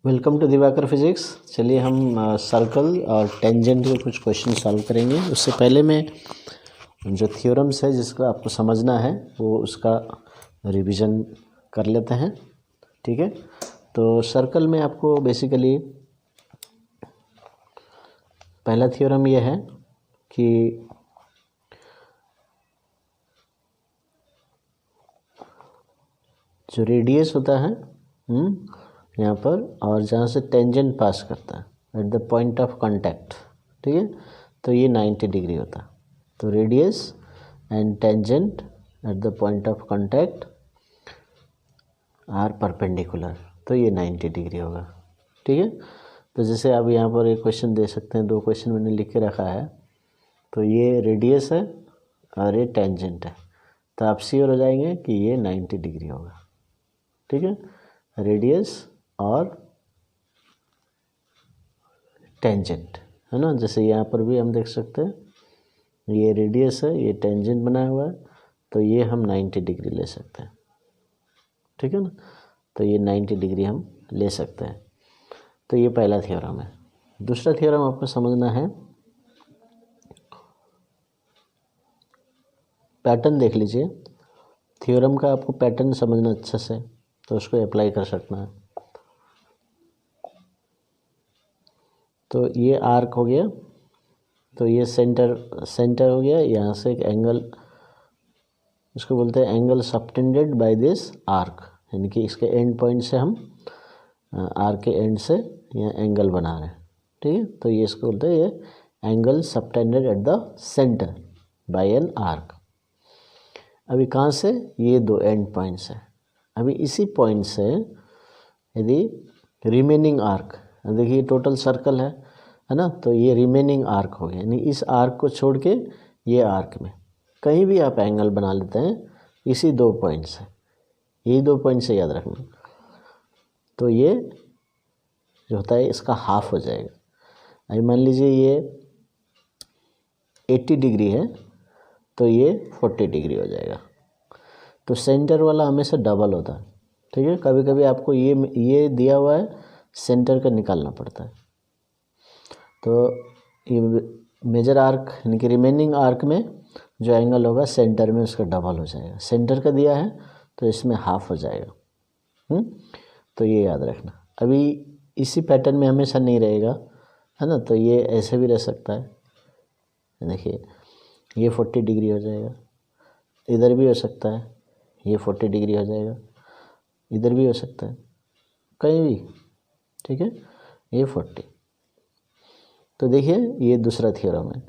Welcome to Diwakar physics. चलिए हम circle और टेंजेंट के कुछ क्वेश्चन सॉल्व करेंगे। उससे पहले मैं जो थ्योरम्स है जिसको आपको समझना है वो उसका रिवीजन कर लेते हैं। ठीक है, तो सर्कल में आपको बेसिकली पहला थ्योरम ये है कि जो रेडियस होता है यहाँ पर और जहाँ से टेंजेंट पास करता है at the point of contact, ठीक है, तो ये 90 डिग्री होता है। तो radius and tangent at the point of contact are perpendicular, तो ये 90 डिग्री होगा। ठीक है, तो जैसे आप यहाँ पर एक क्वेश्चन दे सकते हैं, दो क्वेश्चन मैंने लिख के रखा है। तो ये रेडियस है और ये टेंजेंट है, तो आप श्योर हो जाएंगे कि ये 90 डिग्री होगा। ठीक है, रेडियस और टेंजेंट है ना। जैसे यहाँ पर भी हम देख सकते हैं ये रेडियस है, ये टेंजेंट बनाया हुआ है, तो ये हम 90 डिग्री ले सकते हैं। ठीक है ना, तो ये 90 डिग्री हम ले सकते हैं। तो ये पहला थ्योरम है। दूसरा थ्योरम आपको समझना है, पैटर्न देख लीजिए। थ्योरम का आपको पैटर्न समझना अच्छे से, तो उसको अप्लाई कर सकना है। तो ये आर्क हो गया, तो ये सेंटर हो गया। यहाँ से एक एंगल, इसको बोलते हैं angle subtended by this arc, यानी कि इसके एंड पॉइंट से हम आर्क के एंड से यहाँ एंगल बना रहे हैं। ठीक है, तो ये इसको बोलते हैं ये angle subtended at the centre by an arc. अभी कहाँ से, ये दो एंड पॉइंट्स है। अभी इसी पॉइंट से यदि रिमेनिंग आर्क, देखिए टोटल सर्कल है ना, तो ये रिमेनिंग आर्क हो गया, यानी इस आर्क को छोड़ के ये आर्क में कहीं भी आप एंगल बना लेते हैं इसी दो पॉइंट से, यही दो पॉइंट से याद रखना। तो ये जो होता है इसका हाफ हो जाएगा। अभी मान लीजिए ये 80 डिग्री है, तो ये 40 डिग्री हो जाएगा। तो सेंटर वाला हमेशा डबल होता है। ठीक है, कभी कभी आपको ये दिया हुआ है, सेंटर का निकालना पड़ता है। तो ये मेजर आर्क यानी कि रिमेनिंग आर्क में जो एंगल होगा सेंटर में उसका डबल हो जाएगा। सेंटर का दिया है तो इसमें हाफ हो जाएगा। तो ये याद रखना। अभी इसी पैटर्न में हमेशा नहीं रहेगा, है ना, तो ये ऐसे भी रह सकता है। देखिए ये 40 डिग्री हो जाएगा, इधर भी हो सकता है ये 40 डिग्री हो जाएगा, इधर भी हो सकता है, कहीं भी। ठीक है, ये 40। तो देखिए ये दूसरा थ्योरम है।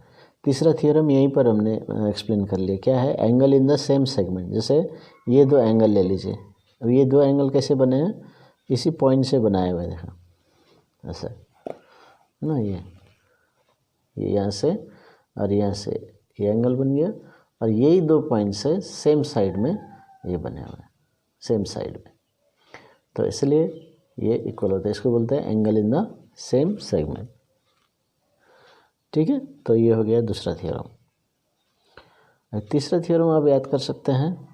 तीसरा थ्योरम यहीं पर हमने एक्सप्लेन कर लिया, क्या है, angle in the same segment. जैसे ये दो एंगल ले लीजिए। अब ये दो एंगल कैसे बने हैं, इसी पॉइंट से बनाए हुए, देखा ऐसा है ना। ये यहाँ से और यहाँ से ये एंगल बन गया, और यही दो पॉइंट से सेम साइड में ये बने हुए हैं, सेम साइड में, तो इसलिए ये इक्वल होता है। इसको बोलते हैं angle in the same segment. ठीक है, तो ये हो गया दूसरा थ्योरम। तीसरा थ्योरम आप याद कर सकते हैं,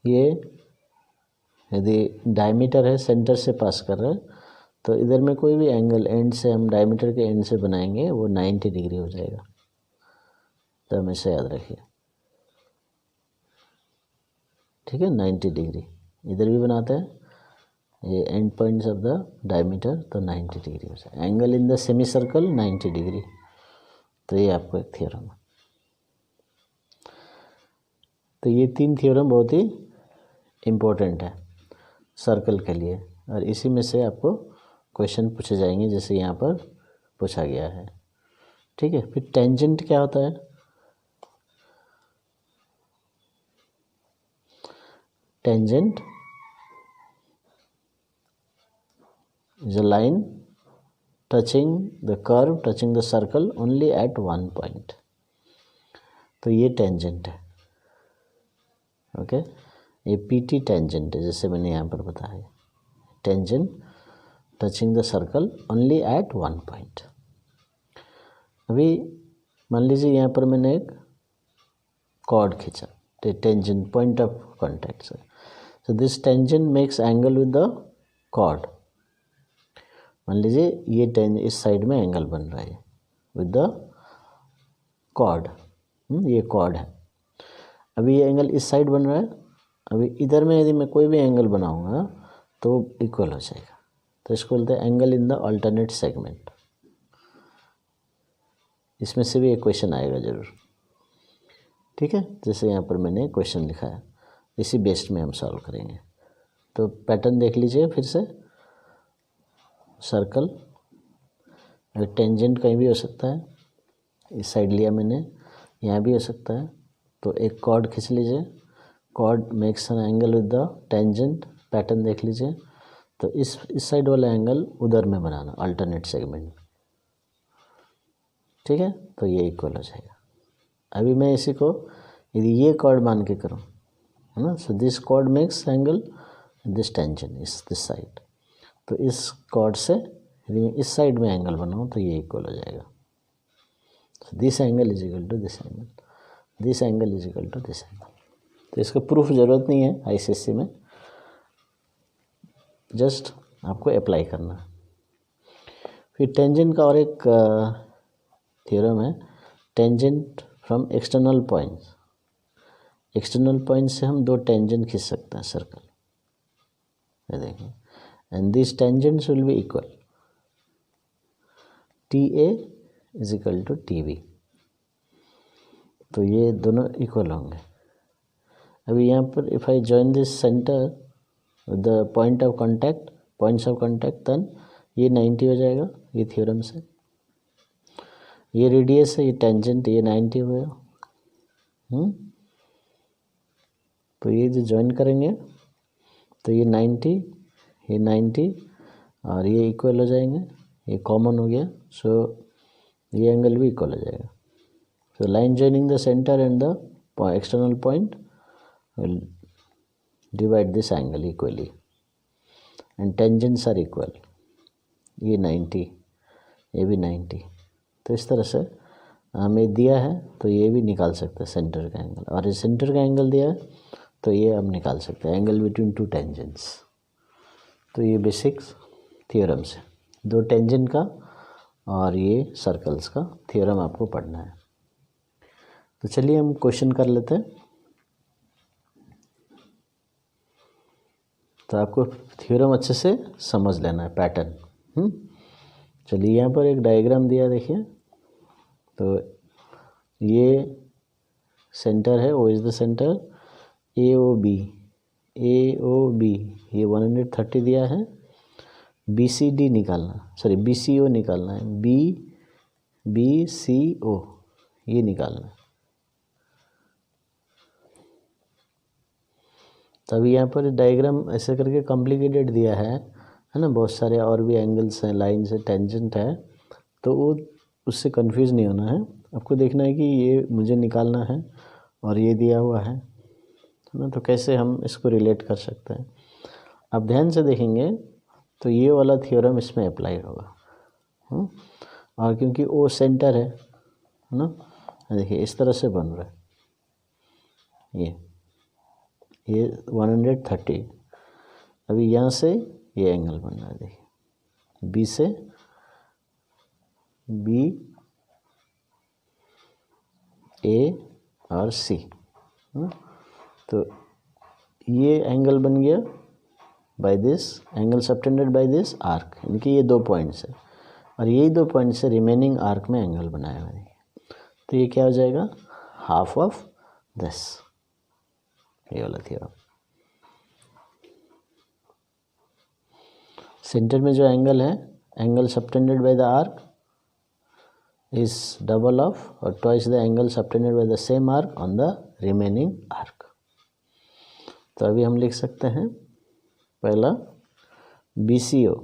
ये यदि डायमीटर है सेंटर से पास कर रहा है, तो इधर में कोई भी एंगल एंड से हम डायमीटर के एंड से बनाएंगे वो 90 डिग्री हो जाएगा। तो हमेशा याद रखिए। ठीक है, 90 डिग्री इधर भी बनाते हैं, ये and points of the diameter, तो 90 डिग्री हो जाए। Angle in the semi circle 90 degree. तो ये आपको एक थ्योरम है। तो ये तीन थ्योरम बहुत ही इम्पोर्टेंट है सर्कल के लिए, और इसी में से आपको क्वेश्चन पूछे जाएंगे, जैसे यहाँ पर पूछा गया है। ठीक है, फिर टेंजेंट क्या होता है। Tangent is a line touching the curve, touching the circle only at one point. तो ये टेंजेंट है। ओके, ये पीटी टेंजेंट है, जैसे मैंने यहाँ पर बताया, tangent touching the circle only at one point. अभी मान लीजिए यहाँ पर मैंने एक कॉर्ड खींचा, टेंजेंट पॉइंट ऑफ कॉन्टैक्ट से, so this tangent makes angle with the chord, मान लीजिए ये इस साइड में एंगल बन रहा है विद द कॉर्ड, ये कॉर्ड है। अभी ये एंगल इस साइड बन रहा है, अभी इधर में यदि मैं कोई भी एंगल बनाऊंगा तो इक्वल हो जाएगा, तो इसको बोलते हैं angle in the alternate segment. इसमें से भी एक क्वेश्चन आएगा जरूर, ठीक है। जैसे यहाँ पर मैंने क्वेश्चन लिखा है, इसी बेस्ड में हम सॉल्व करेंगे। तो पैटर्न देख लीजिए फिर से, सर्कल, टेंजेंट कहीं भी हो सकता है, इस साइड लिया मैंने, यहाँ भी हो सकता है। तो एक कॉर्ड खींच लीजिए, chord makes an angle with the tangent, pattern देख लीजिए। तो इस साइड वाला एंगल उधर में बनाना अल्टरनेट सेगमेंट, ठीक है। तो ये इक्वल हो जाएगा। अभी मैं इसी को यदि ये कॉर्ड मान के करूँ, है ना, so this cord makes angle this tangent इस दिस साइड। तो इस कॉर्ड से यदि मैं इस साइड में एंगल बनाऊँ तो ये इक्वल हो जाएगा। This angle is equal to this angle, this angle is equal to this angle. तो इसका प्रूफ ज़रूरत नहीं है आईसीएससी में, जस्ट आपको अप्लाई करना है। फिर टेंजेंट का और एक थ्योरम है, tangent from external points. External point से हम दो टेंजेंट खींच सकते हैं सर्कल, ये देखिए, and this tangents will be equal, T A is equal to T B. तो ये दोनों इक्वल होंगे। अभी यहाँ पर if I join this centre the point of contact, points of contact, then ये 90 हो जाएगा ये थ्योरम से। ये रेडियस है, ये टेंजेंट, ये 90 हो गया। तो ये जो ज्वाइन करेंगे तो ये 90, ये 90 और ये इक्वल हो जाएंगे, ये कॉमन हो गया। सो ये एंगल भी इक्वल हो जाएगा। So line joining the centre and the external point will divide this angle equally and tangents are equal, ये 90, ये भी 90। तो इस तरह से हमें दिया है तो ये भी निकाल सकते हैं सेंटर का एंगल, और ये सेंटर का एंगल दिया है तो ये हम निकाल सकते हैं एंगल बिटवीन टू टेंजेंट्स। तो ये बेसिक्स थ्योरम से दो टेंजेंट का और ये सर्कल्स का थ्योरम आपको पढ़ना है। तो चलिए हम क्वेश्चन कर लेते हैं। तो आपको थ्योरम अच्छे से समझ लेना है, पैटर्न। चलिए यहाँ पर एक डायग्राम दिया देखिए। तो ये सेंटर है, O is the centre, A O B, A O B ये 130 दिया है। बी सी डी निकालना, सॉरी बी सी ओ निकालना है, बी सी ओ ये निकालना है। तभी यहाँ पर डायग्राम ऐसे करके कॉम्प्लिकेटेड दिया है ना, बहुत सारे और भी एंगल्स हैं, लाइन्स है, टेंजेंट है, तो वो उससे कंफ्यूज नहीं होना है। आपको देखना है कि ये मुझे निकालना है और ये दिया हुआ है ना, तो कैसे हम इसको रिलेट कर सकते हैं। आप ध्यान से देखेंगे तो ये वाला थ्योरम इसमें अप्लाई होगा। और क्योंकि ओ सेंटर है ना, देखिए इस तरह से बन रहा है ये 130। अभी यहाँ से ये एंगल बन रहा है, देखिए बी से बी, ए और सी। तो ये एंगल बन गया by this angle subtended by this arc, इनके ये दो पॉइंट्स है और यही दो पॉइंट से रिमेनिंग आर्क में एंगल बनाया हुआ है। तो ये क्या हो जाएगा, हाफ ऑफ दिस, ये वाला थ्योरम। सेंटर में जो एंगल है, angle subtended by the arc is double of or twice the angle subtended by the same arc on the remaining arc। तो अभी हम लिख सकते हैं पहला BCO,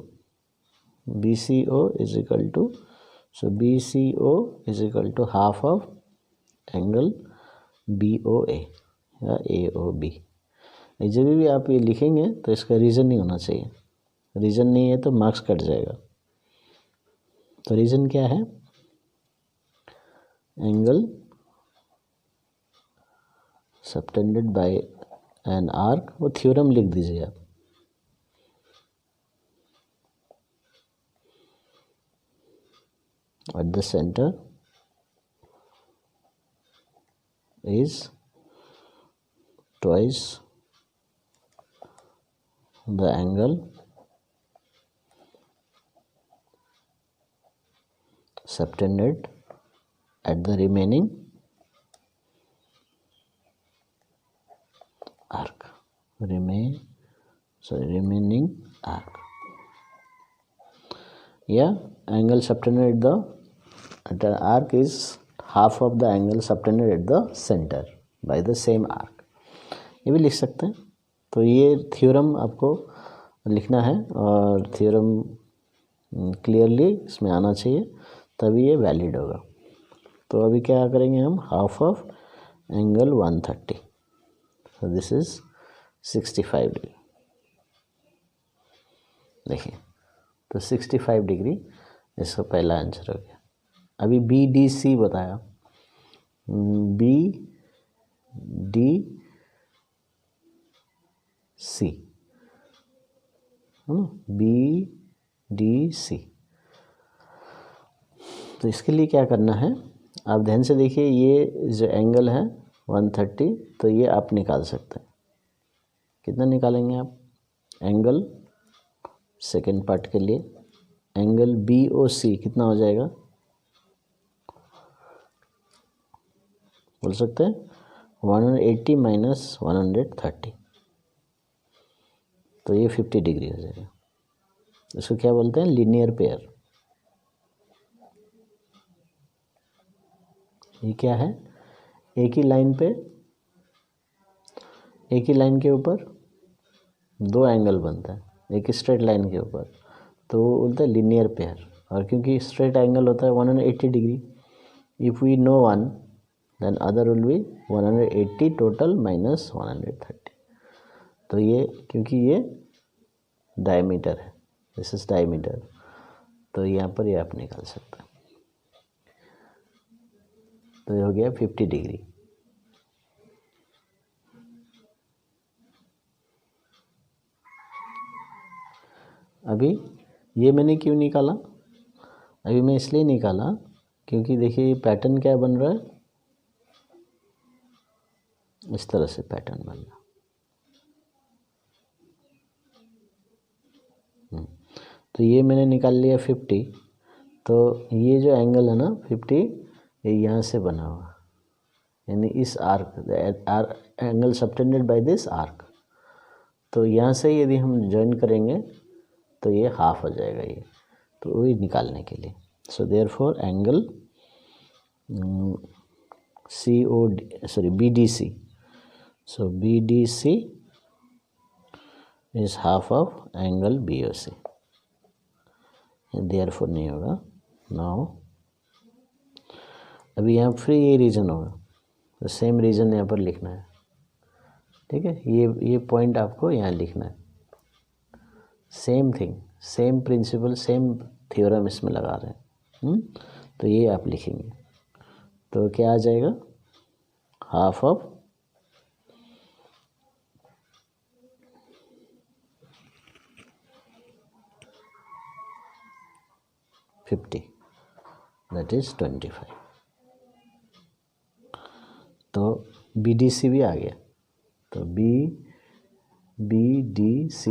BCO is equal to, so BCO is equal to half of angle BOA या AOB। जब भी आप ये लिखेंगे तो इसका रीज़न नहीं होना चाहिए, रीज़न नहीं है तो मार्क्स कट जाएगा। तो रीज़न क्या है, angle subtended bye an arc, वो थ्योरम लिख दीजिए आप, at the center is twice the angle subtended at the remaining arc. Remaining arc. Yeah, angle subtended at the arc is half of the angle subtended at the center by the same arc. ये भी लिख सकते हैं। तो ये theorem आपको लिखना है और थ्योरम क्लियरली इसमें आना चाहिए, तभी ये वैलिड होगा। तो अभी क्या करेंगे हम, half of angle 130, so this is 65 degree. देखिए, तो 65 डिग्री इसका पहला आंसर हो गया। अभी BDC बताया, BDC है ना, BDC। तो इसके लिए क्या करना है, आप ध्यान से देखिए, ये जो एंगल है 130, तो ये आप निकाल सकते हैं। कितना निकालेंगे आप एंगल, सेकेंड पार्ट के लिए एंगल BOC कितना हो जाएगा, बोल सकते हैं 180 माइनस 130, तो ये 50 डिग्री हो जाएगा। इसको क्या बोलते हैं, लीनियर पेयर। ये क्या है, एक ही लाइन के ऊपर दो एंगल बनता है, एक स्ट्रेट लाइन के ऊपर, तो वो बोलते हैं लीनियर पेयर। और क्योंकि स्ट्रेट एंगल होता है 180 degree, if we know one then other will be 180 total minus 130। तो ये क्योंकि ये डायमीटर है, दिस इज डायमीटर, तो यहाँ पर ये आप निकाल सकते हैं। तो ये हो गया 50 डिग्री। अभी ये मैंने क्यों निकाला, अभी मैं इसलिए निकाला क्योंकि देखिए ये पैटर्न क्या बन रहा है, इस तरह से पैटर्न बन रहा है। तो ये मैंने निकाल लिया 50, तो ये जो एंगल है ना 50, ये यहाँ से बना हुआ, यानी इस arc, angle subtended by this arc. तो यहाँ से यदि हम ज्वाइन करेंगे तो ये हाफ हो जाएगा, ये तो वही निकालने के लिए। So therefore angle BDC, so BDC is half of angle BOC, therefore नहीं होगा। नाउ अभी यहाँ फिर ये रीजन होगा, तो सेम रीजन यहाँ पर लिखना है, ठीक है। ये पॉइंट आपको यहाँ लिखना है, same thing, same principle, same theorem इसमें लगा रहे हैं। तो ये आप लिखेंगे, तो क्या आ जाएगा, हाफ ऑफ $50, दैट इज 25। तो BDC भी आ गया, तो BDC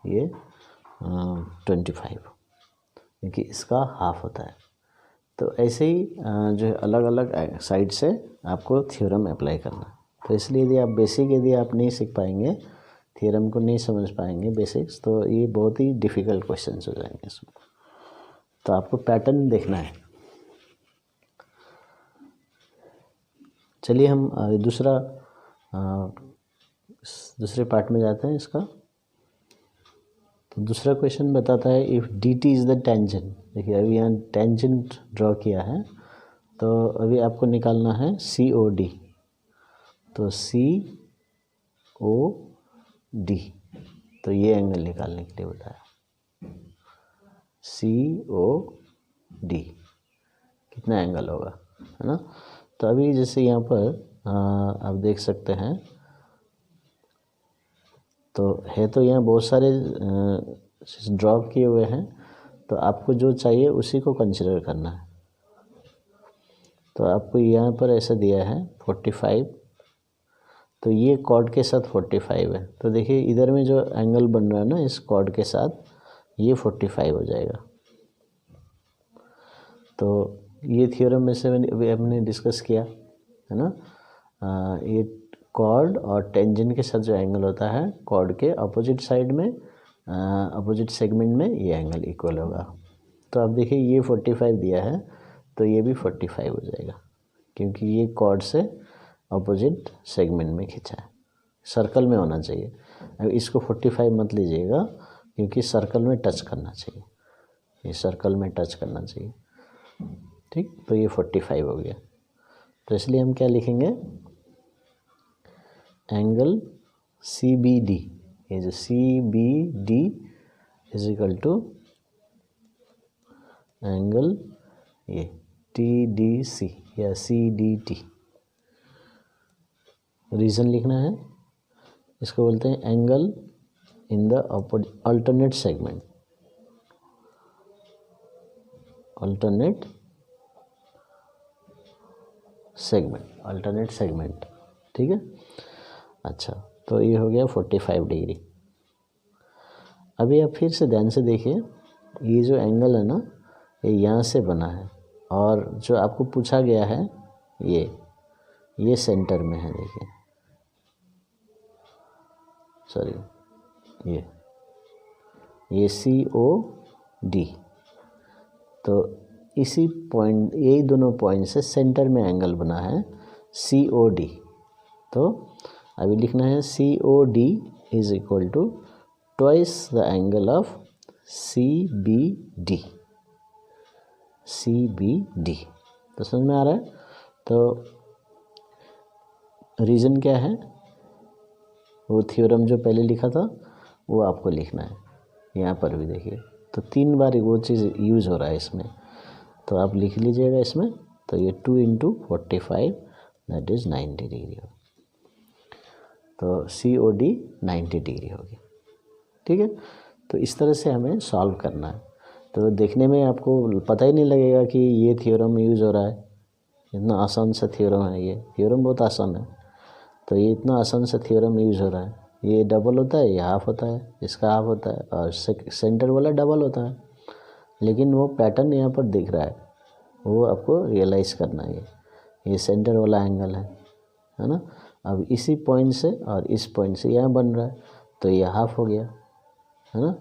ये 25, क्योंकि इसका हाफ होता है। तो ऐसे ही जो है अलग अलग साइड से आपको थ्योरम अप्लाई करना है। तो इसलिए यदि आप नहीं सीख पाएंगे, थ्योरम को नहीं समझ पाएंगे बेसिक्स, तो ये बहुत ही डिफ़िकल्ट क्वेश्चंस हो जाएंगे इसमें। तो आपको पैटर्न देखना है। चलिए हम दूसरे पार्ट में जाते हैं इसका। तो दूसरा क्वेश्चन बताता है if DT is the tangent. देखिए अभी यहाँ टेंजेंट ड्रॉ किया है, तो अभी आपको निकालना है COD। तो COD, तो ये एंगल निकालने के लिए बताया, COD कितना एंगल होगा, है ना। तो अभी जैसे यहाँ पर आप देख सकते हैं, तो यहाँ बहुत सारे ड्रॉ किए हुए हैं, तो आपको जो चाहिए उसी को कंसिडर करना है। तो आपको यहाँ पर ऐसा दिया है 45, तो ये कॉर्ड के साथ 45 है। तो देखिए इधर में जो एंगल बन रहा है ना इस कॉर्ड के साथ, ये 45 हो जाएगा। तो ये थ्योरम में से अभी हमने डिस्कस किया है ना। ये कॉर्ड और टेंजेंट के साथ जो एंगल होता है कॉर्ड के अपोजिट साइड में, अपोजिट सेगमेंट में ये एंगल इक्वल होगा। तो अब देखिए ये 45 दिया है तो ये भी 45 हो जाएगा, क्योंकि ये कॉर्ड से अपोजिट सेगमेंट में खींचा है, सर्कल में होना चाहिए। अब इसको 45 मत लीजिएगा, क्योंकि सर्कल में टच करना चाहिए, ये सर्कल में टच करना चाहिए, ठीक। तो ये 45 हो गया। तो इसलिए हम क्या लिखेंगे, एंगल CBD, ये जो CBD is equal to angle ये TDC या CDT। रीज़न लिखना है, इसको बोलते हैं angle in the alternate segment, alternate segment, ठीक है। अच्छा, तो ये हो गया 45 डिग्री। अभी आप फिर से ध्यान से देखिए, ये जो एंगल है ना ये यहाँ से बना है, और जो आपको पूछा गया है ये सेंटर में है। देखिए सॉरी, ये COD, तो इसी पॉइंट, यही दोनों पॉइंट से सेंटर में एंगल बना है COD। तो अभी लिखना है COD is equal to twice the angle of CBD। तो समझ में आ रहा है। तो रीज़न क्या है, वो थ्योरम जो पहले लिखा था वो आपको लिखना है। यहाँ पर भी देखिए, तो 3 बार वो चीज़ यूज़ हो रहा है इसमें, तो आप लिख लीजिएगा इसमें। तो ये 2 × 45 दैट इज़ 90 डिग्री होगी। तो COD 90 डिग्री होगी, ठीक है। तो इस तरह से हमें सॉल्व करना है। तो देखने में आपको पता ही नहीं लगेगा कि ये थ्योरम यूज़ हो रहा है, इतना आसान सा थ्योरम है। ये थ्योरम बहुत आसान है, तो ये इतना आसान सा थ्योरम यूज़ हो रहा है। ये डबल होता है, ये हाफ होता है, इसका हाफ होता है, और सेंटर वाला डबल होता है, लेकिन वो पैटर्न यहाँ पर दिख रहा है, वो आपको रियलाइज़ करना है। ये सेंटर वाला एंगल है ना। अब इसी पॉइंट से और इस पॉइंट से यहाँ बन रहा है, तो ये हाफ हो गया, है ना।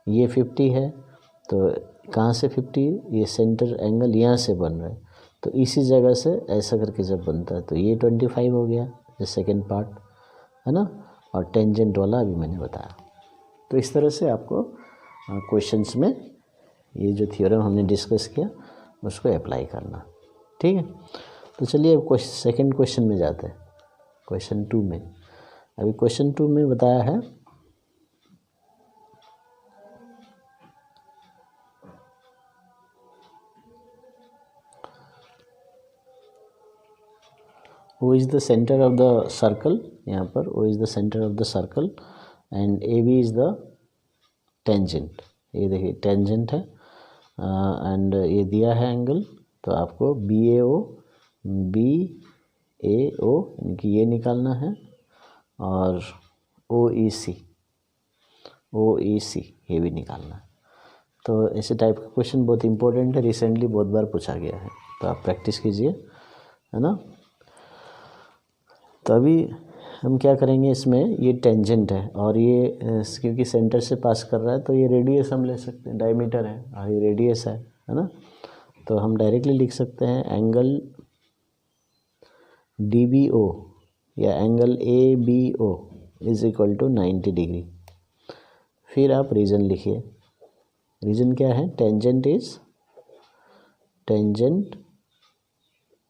ये 50 है, तो कहाँ से 50, ये सेंटर एंगल यहाँ से बन रहा है, तो इसी जगह से ऐसा करके जब बनता है तो ये 25 हो गया, ये सेकेंड पार्ट है ना। और टेंजेंट वाला अभी मैंने बताया। तो इस तरह से आपको क्वेश्चंस में ये जो थ्योरम हमने डिस्कस किया उसको अप्लाई करना, ठीक है। तो चलिए अब सेकेंड क्वेश्चन में जाते हैं, क्वेश्चन 2 में। अभी क्वेश्चन 2 में बताया है वो is the centre of the circle, यहाँ पर वो is the centre of the circle and AB is the tangent. ये देखिए टेंजेंट है, एंड ये दिया है एंगल, तो आपको BAO यानी कि ये निकालना है, और OEC ये भी निकालना है। तो ऐसे टाइप का क्वेश्चन बहुत इंपॉर्टेंट है, रिसेंटली बहुत बार पूछा गया है, तो आप प्रैक्टिस कीजिए, है ना। तो अभी हम क्या करेंगे, इसमें ये टेंजेंट है और ये क्योंकि सेंटर से पास कर रहा है तो ये रेडियस हम ले सकते हैं, डायमीटर है और ये रेडियस है ना। तो हम डायरेक्टली लिख सकते हैं एंगल DBO या angle ABO is equal to 90 degree. फिर आप रीजन लिखिए, रीजन क्या है, tangent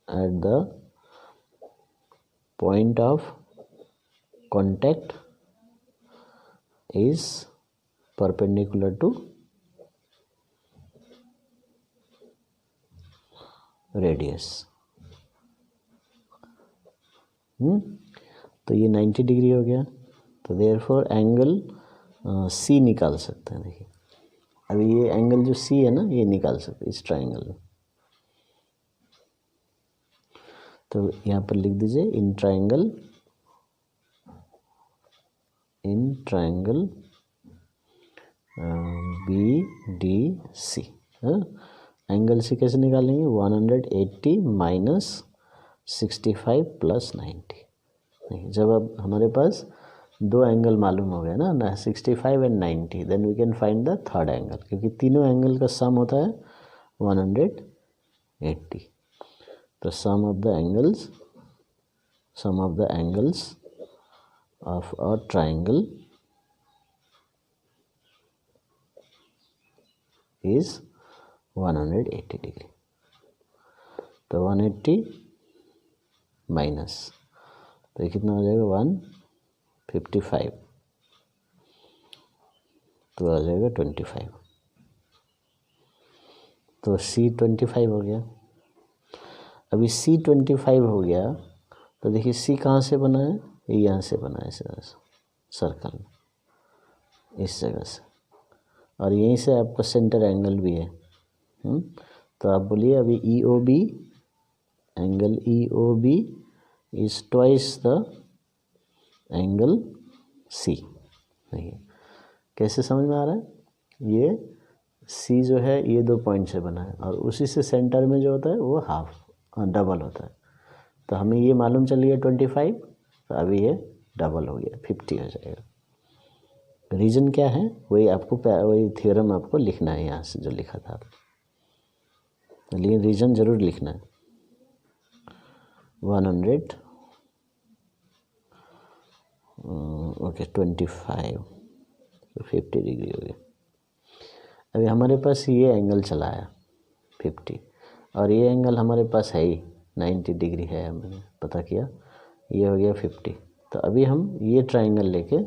at the point of contact is perpendicular to radius। तो ये 90 डिग्री हो गया, तो देयरफॉर एंगल C निकाल सकते हैं। देखिए अभी ये एंगल जो C है ना, ये निकाल सकते हैं इस ट्राइंगल में। तो यहाँ पर लिख दीजिए in triangle BDC। Angle C कैसे निकालेंगे, 180 माइनस 65 प्लस 90। नहीं, जब अब हमारे पास दो एंगल मालूम हो गया ना 65 and 90, then we can find the third angle, क्योंकि तीनों एंगल का सम होता है 180। तो sum of the angles of a triangle is 180 degree. तो 180 माइनस, तो ये कितना हो जाएगा 155, तो आ जाएगा 25। तो C25 हो गया। अभी C25 हो गया तो देखिए C कहाँ से बना है, ये यहाँ से बना है सर्कल में, इस जगह से, और यहीं से आपका सेंटर एंगल भी है। तो आप बोलिए अभी EOB, angle EOB is twice the angle C। नहीं, कैसे समझ में आ रहा है, ये C जो है ये दो पॉइंट से बना है, और उसी से सेंटर में जो होता है वो हाफ डबल होता है। तो हमें ये मालूम चल गया 25, तो अभी ये डबल हो गया 50 हो जाएगा। रीजन क्या है, वही थ्योरम आपको लिखना है यहाँ से जो लिखा था, लेकिन रीजन जरूर लिखना है। 100 ओके 25 तो 50 डिग्री हो गया। अभी हमारे पास ये एंगल चला है 50, और ये एंगल हमारे पास है ही 90 डिग्री है, हमने पता किया, ये हो गया 50। तो अभी हम ये ट्राइंगल लेके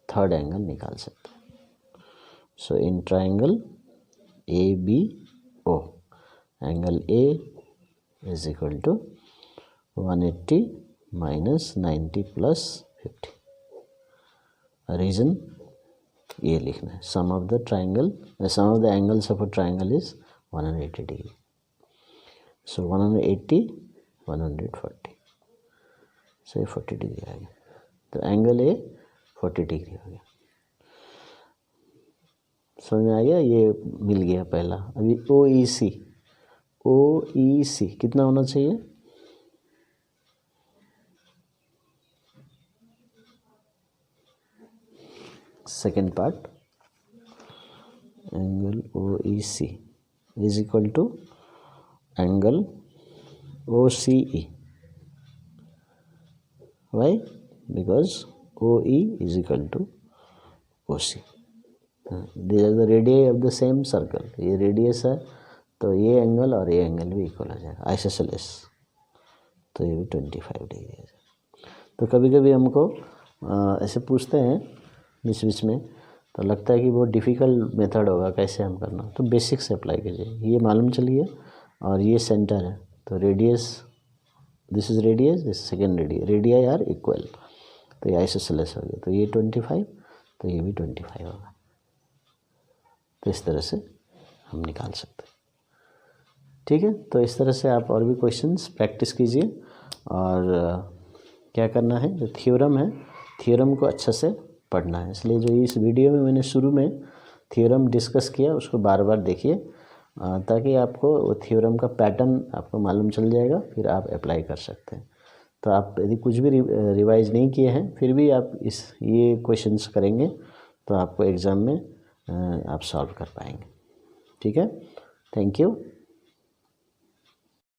थर्ड एंगल निकाल सकते हैं। So in triangle ABO, angle A is equal to 180 minus 90 plus 50। Reason ये लिखना है, sum of the angles of a triangle is 180 degree. So 180 140, so ये 40 डिग्री आ गया। तो एंगल A 40 डिग्री हो गया। समझ में आ गया, ये मिल गया पहला। अभी OEC कितना होना चाहिए, second part, angle OEC is equal to angle OCE। Why, because OE is equal to OC। These are the radius of the same circle. ये रेडियस है, तो ये एंगल और ये एंगल भी इक्वल हो जाएगा, आइसोसेलेस। तो ये भी 25 डिग्री है। तो कभी कभी हमको ऐसे पूछते हैं बीच बीच में, तो लगता है कि बहुत डिफ़िकल्ट मेथड होगा कैसे हम करना, तो बेसिक से अप्लाई कीजिए। ये मालूम चलिए, और ये सेंटर है, तो radius, this is radius, this second radius are equal, तो ये आइसोसेलेस हो गया। तो ये 25, तो ये भी 25 होगा। तो इस तरह से हम निकाल सकते हैं। ठीक है, तो इस तरह से आप और भी क्वेश्चंस प्रैक्टिस कीजिए, और क्या करना है, जो थ्योरम है, थ्योरम को अच्छे से पढ़ना है। इसलिए जो इस वीडियो में मैंने शुरू में थ्योरम डिस्कस किया, उसको बार बार देखिए, ताकि आपको वो थ्योरम का पैटर्न आपको मालूम चल जाएगा, फिर आप अप्लाई कर सकते हैं। तो आप यदि कुछ भी रिवाइज नहीं किए हैं, फिर भी आप ये क्वेश्चंस करेंगे, तो आपको एग्ज़ाम में आप सॉल्व कर पाएंगे। ठीक है, थैंक यू।